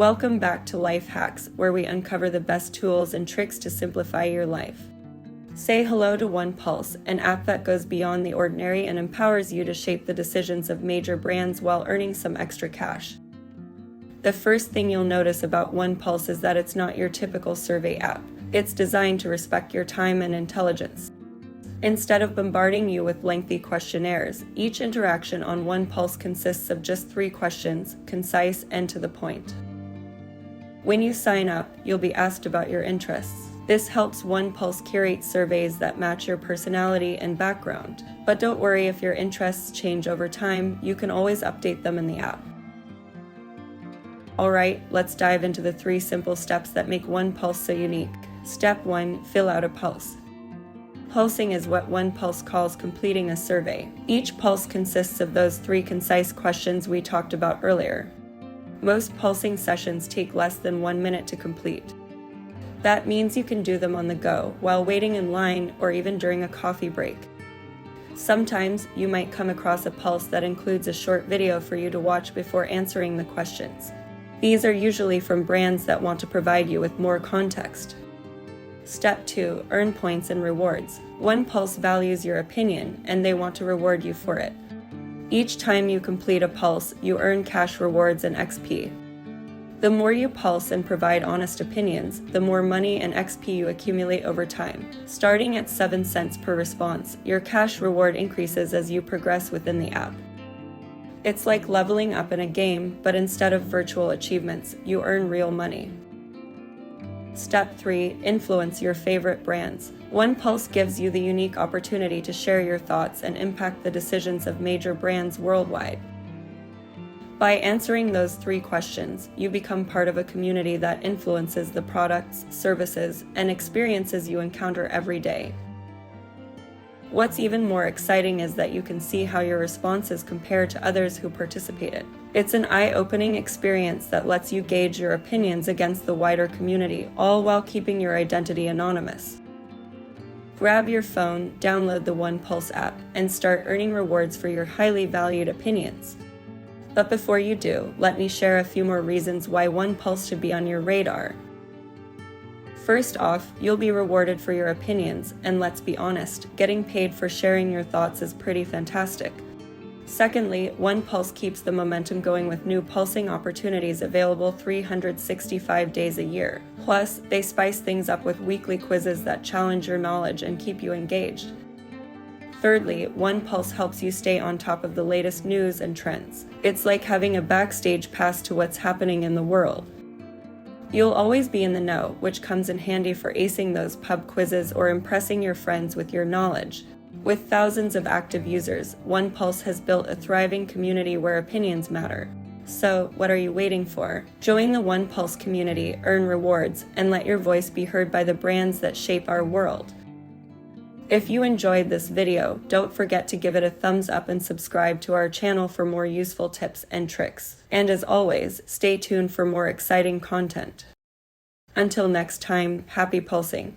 Welcome back to Life Hacks, where we uncover the best tools and tricks to simplify your life. Say hello to OnePulse, an app that goes beyond the ordinary and empowers you to shape the decisions of major brands while earning some extra cash. The first thing you'll notice about OnePulse is that it's not your typical survey app. It's designed to respect your time and intelligence. Instead of bombarding you with lengthy questionnaires, each interaction on OnePulse consists of just 3 questions, concise and to the point. When you sign up, you'll be asked about your interests. This helps OnePulse curate surveys that match your personality and background. But don't worry if your interests change over time, you can always update them in the app. Alright, let's dive into the 3 simple steps that make OnePulse so unique. Step 1. Fill out a pulse. Pulsing is what OnePulse calls completing a survey. Each pulse consists of those 3 concise questions we talked about earlier. Most pulsing sessions take less than 1 minute to complete. That means you can do them on the go, while waiting in line, or even during a coffee break. Sometimes you might come across a pulse that includes a short video for you to watch before answering the questions. These are usually from brands that want to provide you with more context. Step 2. Earn points and rewards. OnePulse values your opinion, and they want to reward you for it. Each time you complete a pulse, you earn cash rewards and XP. The more you pulse and provide honest opinions, the more money and XP you accumulate over time. Starting at 7 cents per response, your cash reward increases as you progress within the app. It's like leveling up in a game, but instead of virtual achievements, you earn real money. Step 3. Influence your favorite brands. OnePulse gives you the unique opportunity to share your thoughts and impact the decisions of major brands worldwide. By answering those 3 questions, you become part of a community that influences the products, services, and experiences you encounter every day. What's even more exciting is that you can see how your responses compare to others who participated. It's an eye-opening experience that lets you gauge your opinions against the wider community, all while keeping your identity anonymous. Grab your phone, download the OnePulse app, and start earning rewards for your highly valued opinions. But before you do, let me share a few more reasons why OnePulse should be on your radar. First off, you'll be rewarded for your opinions, and let's be honest, getting paid for sharing your thoughts is pretty fantastic. Secondly, OnePulse keeps the momentum going with new pulsing opportunities available 365 days a year. Plus, they spice things up with weekly quizzes that challenge your knowledge and keep you engaged. Thirdly, OnePulse helps you stay on top of the latest news and trends. It's like having a backstage pass to what's happening in the world. You'll always be in the know, which comes in handy for acing those pub quizzes or impressing your friends with your knowledge. With thousands of active users, OnePulse has built a thriving community where opinions matter. So, what are you waiting for? Join the OnePulse community, earn rewards, and let your voice be heard by the brands that shape our world. If you enjoyed this video, don't forget to give it a thumbs up and subscribe to our channel for more useful tips and tricks. And as always, stay tuned for more exciting content. Until next time, happy pulsing!